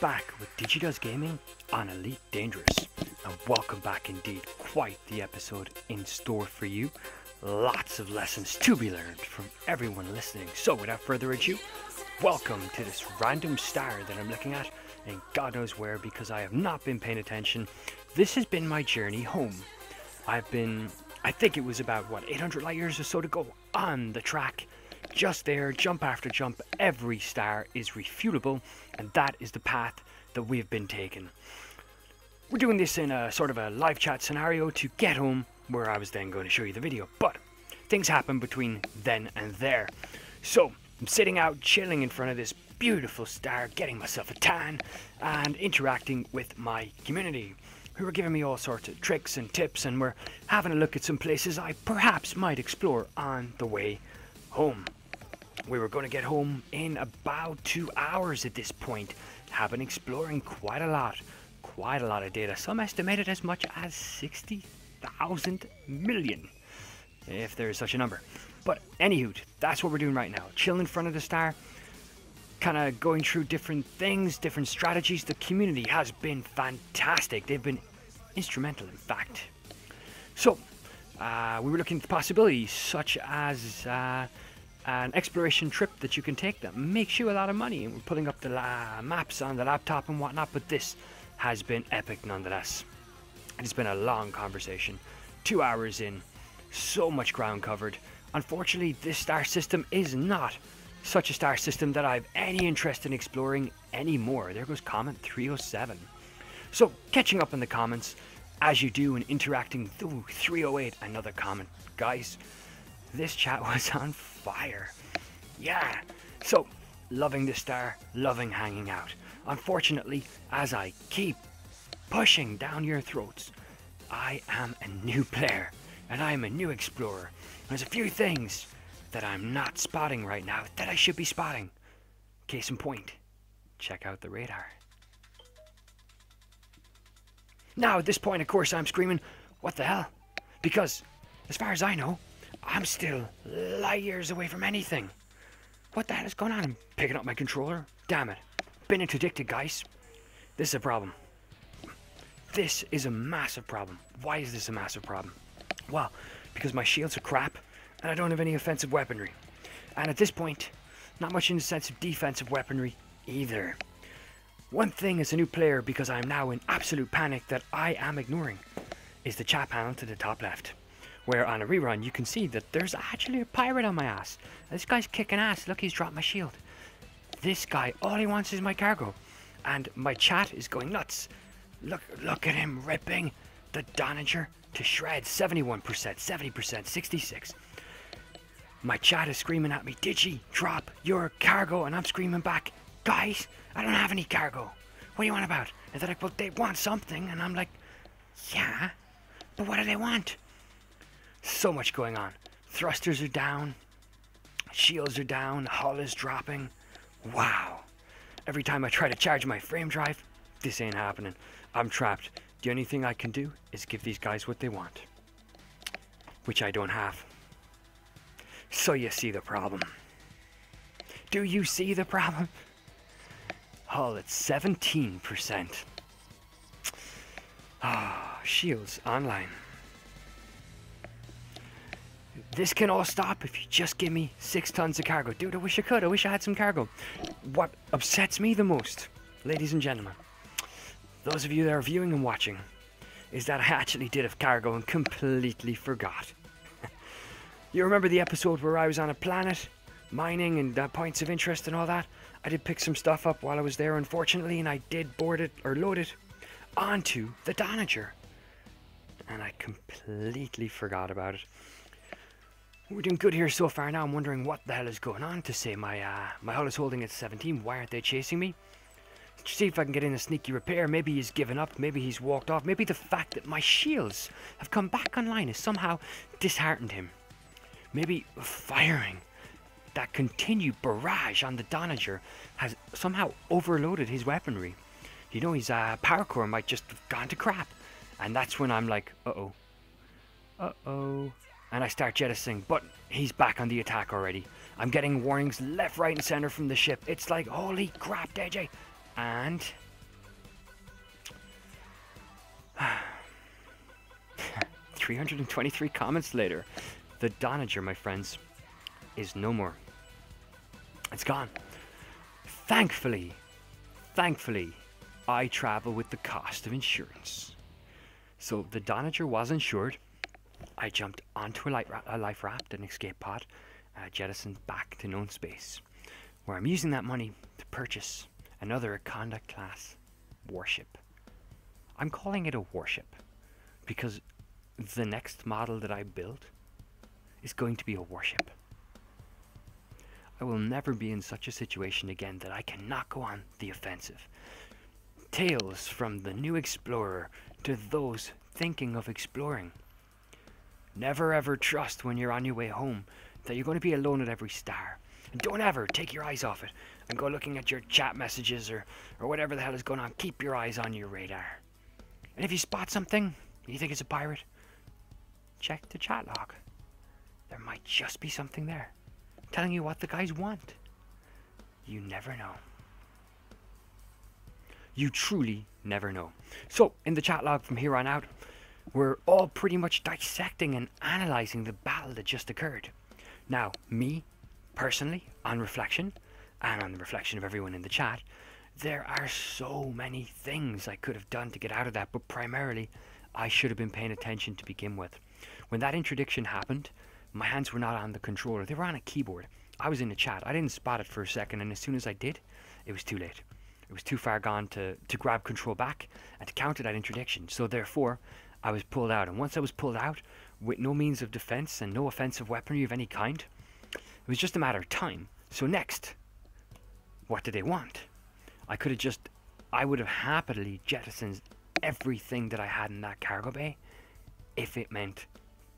back with DigiDoes Gaming on Elite Dangerous, and welcome back indeed. Quite the episode in store for you. Lots of lessons to be learned from everyone listening. So without further ado, welcome to this random star that I'm looking at, and God knows where, because I have not been paying attention. This has been my journey home. I think it was about 800 light years or so to go on the track. Just there, jump after jump, every star is refutable, and that is the path that we have been taking. We're doing this in a sort of a live chat scenario to get home, where I was then going to show you the video, but things happen between then and there. So I'm sitting out chilling in front of this beautiful star, getting myself a tan and interacting with my community, who are giving me all sorts of tricks and tips, and we're having a look at some places I perhaps might explore on the way home. We were going to get home in about 2 hours at this point. Have been exploring quite a lot of data. Some estimated as much as 60,000 million, if there is such a number. But anywho, that's what we're doing right now. Chilling in front of the star, kind of going through different things, different strategies. The community has been fantastic. They've been instrumental, in fact. So we were looking at the possibilities, such as an exploration trip that you can take that makes you a lot of money, and we're putting up the maps on the laptop and whatnot. But this has been epic nonetheless. It's been a long conversation, 2 hours in, so much ground covered. Unfortunately, this star system is not such a star system that I have any interest in exploring anymore. There goes comment 307. So catching up in the comments as you do, and interacting. Ooh, 308, another comment. Guys, this chat was on fire. Yeah. So loving the star, loving hanging out. Unfortunately, as I keep pushing down your throats, I am a new player and I am a new explorer. There's a few things that I'm not spotting right now that I should be spotting. Case in point, check out the radar. Now at this point, of course, I'm screaming, what the hell? Because as far as I know, I'm still light years away from anything. What the hell is going on? I'm picking up my controller. Damn it. Been interdicted, guys. This is a problem. This is a massive problem. Why is this a massive problem? Well, because my shields are crap, and I don't have any offensive weaponry. And at this point, not much in the sense of defensive weaponry either. One thing as a new player, because I'm now in absolute panic, that I am ignoring, is the chat panel to the top left, where on a rerun you can see that there's actually a pirate on my ass. This guy's kicking ass. Look, he's dropped my shield. This guy, all he wants is my cargo, and my chat is going nuts. Look at him ripping the Donnager to shreds. 71%, 70%, 66. My chat is screaming at me, Digi, drop your cargo, and I'm screaming back, guys, I don't have any cargo. What do you want about? And they're like, well, they want something, and I'm like, yeah, but what do they want? So much going on. Thrusters are down, shields are down, hull is dropping. Wow. Every time I try to charge my frame drive, this ain't happening. I'm trapped. The only thing I can do is give these guys what they want, which I don't have. So you see the problem. Do you see the problem? Hull at 17%. Ah, shields online. This can all stop if you just give me 6 tons of cargo. Dude, I wish I could. I wish I had some cargo. What upsets me the most, ladies and gentlemen, those of you that are viewing and watching, is that I actually did have cargo and completely forgot. You remember the episode where I was on a planet, mining and points of interest and all that? I did pick some stuff up while I was there, unfortunately, and I did board it, or load it, onto the Donnager. And I completely forgot about it. We're doing good here so far. Now I'm wondering what the hell is going on, to say my hull is holding at 17. Why aren't they chasing me? See if I can get in a sneaky repair. Maybe he's given up. Maybe he's walked off. Maybe the fact that my shields have come back online has somehow disheartened him. Maybe firing that continued barrage on the Donnager has somehow overloaded his weaponry. You know, his power core might just have gone to crap. And that's when I'm like, uh-oh. Uh-oh. And I start jettisoning, but he's back on the attack already. I'm getting warnings left, right, and center from the ship. It's like, holy crap, DJ. And 323 comments later, the Donnager, my friends, is no more. It's gone. Thankfully, I travel with the cost of insurance. So the Donnager was insured. I jumped onto a life raft, an escape pod, jettisoned back to known space, where I'm using that money to purchase another Anaconda class warship. I'm calling it a warship because the next model that I build is going to be a warship. I will never be in such a situation again that I cannot go on the offensive. Tales from the new explorer to those thinking of exploring. Never ever trust when you're on your way home that you're going to be alone at every star. And don't ever take your eyes off it and go looking at your chat messages or whatever the hell is going on. Keep your eyes on your radar. And if you spot something, you think it's a pirate, check the chat log. There might just be something there, telling you what the guys want. You never know. You truly never know. So, in the chat log from here on out, we're all pretty much dissecting and analysing the battle that just occurred. Now, me, personally, on reflection, and on the reflection of everyone in the chat, there are so many things I could have done to get out of that, but primarily, I should have been paying attention to begin with. When that interdiction happened, my hands were not on the controller, they were on a keyboard. I was in the chat, I didn't spot it for a second, and as soon as I did, it was too late. It was too far gone to grab control back and to counter that interdiction, so therefore, I was pulled out. And once I was pulled out, with no means of defense and no offensive weaponry of any kind, it was just a matter of time. So next, what did they want? I would have happily jettisoned everything that I had in that cargo bay if it meant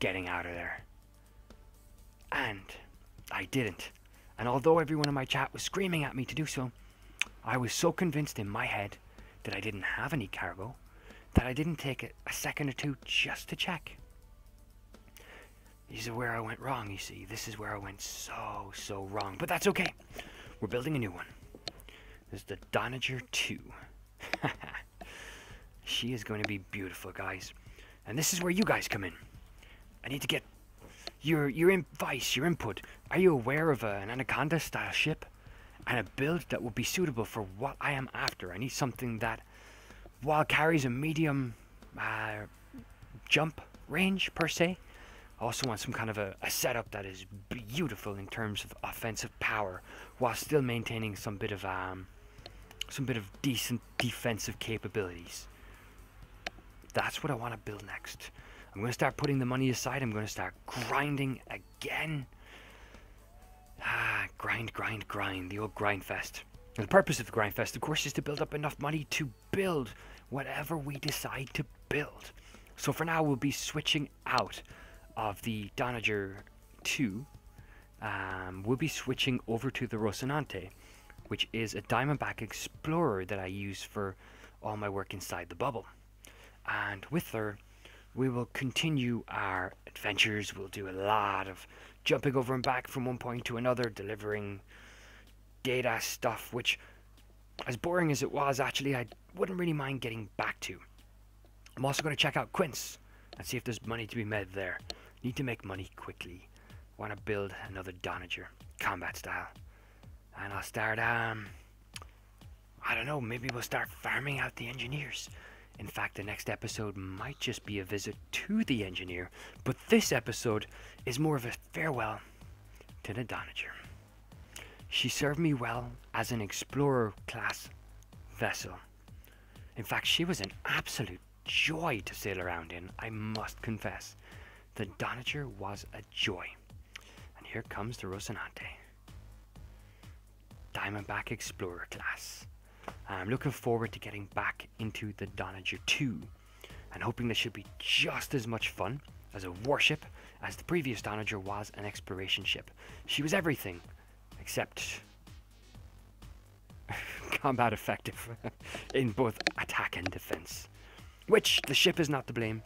getting out of there. And I didn't. And although everyone in my chat was screaming at me to do so, I was so convinced in my head that I didn't have any cargo that I didn't take a second or two just to check. This is where I went wrong, you see. This is where I went so wrong. But that's okay. We're building a new one. This is the Donnager 2. She is going to be beautiful, guys. And this is where you guys come in. I need to get your advice, your input. Are you aware of an Anaconda style ship? And a build that will be suitable for what I am after. I need something that, while carries a medium jump range per se, I also want some kind of a setup that is beautiful in terms of offensive power, while still maintaining some bit of decent defensive capabilities. That's what I want to build next. I'm going to start putting the money aside. I'm going to start grinding again. Grind, the old grind fest. And the purpose of the grind fest, of course, is to build up enough money to build whatever we decide to build. So for now, we'll be switching out of the Donnager 2. We'll be switching over to the Rocinante, which is a Diamondback Explorer that I use for all my work inside the bubble. And with her, we will continue our adventures. We'll do a lot of jumping over and back from one point to another, delivering data stuff, which, as boring as it was, actually, I wouldn't really mind getting back to. I'm also going to check out Quince and see if there's money to be made there. Need to make money quickly. Want to build another Donnager, combat style. And I'll start, I don't know, maybe we'll start farming out the engineers. In fact, the next episode might just be a visit to the engineer, but this episode is more of a farewell to the Donnager. She served me well as an explorer class vessel. In fact, she was an absolute joy to sail around in, I must confess. The Donnager was a joy. And here comes the Rocinante. Diamondback Explorer class. I'm looking forward to getting back into the Donnager 2 and hoping this should be just as much fun as a warship as the previous Donnager was an exploration ship. She was everything except combat effective in both attack and defense, which the ship is not to blame.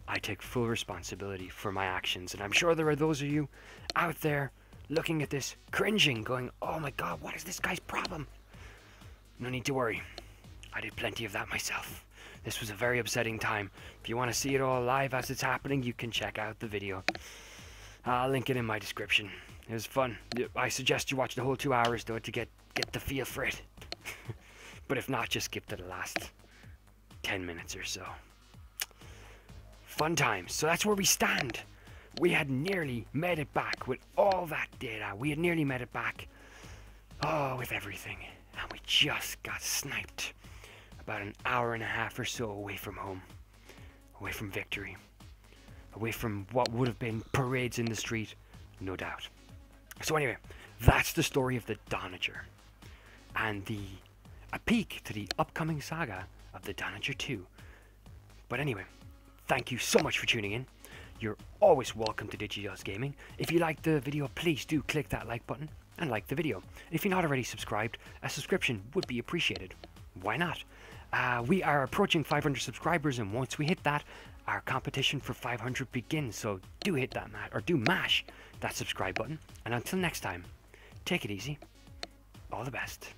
I take full responsibility for my actions, and I'm sure there are those of you out there looking at this cringing, going, oh my god, what is this guy's problem? No need to worry. I did plenty of that myself. This was a very upsetting time. If you want to see it all live as it's happening, you can check out the video. I'll link it in my description. It was fun. I suggest you watch the whole 2 hours though to get the feel for it. But if not, just skip to the last 10 minutes or so. Fun times. So that's where we stand. We had nearly made it back with all that data. We had nearly made it back. Oh, with everything. And we just got sniped. About an hour and a half or so away from home. Away from victory. Away from what would have been parades in the street. No doubt. So anyway, that's the story of the Donnager. And a peek to the upcoming saga of the Donnager 2. But anyway, thank you so much for tuning in. You're always welcome to DigiDoes Gaming. If you liked the video, please do click that like button and like the video. If you're not already subscribed, a subscription would be appreciated. Why not? We are approaching 500 subscribers, and once we hit that, our competition for 500 begins. So do hit that do mash that subscribe button. And until next time, take it easy. All the best.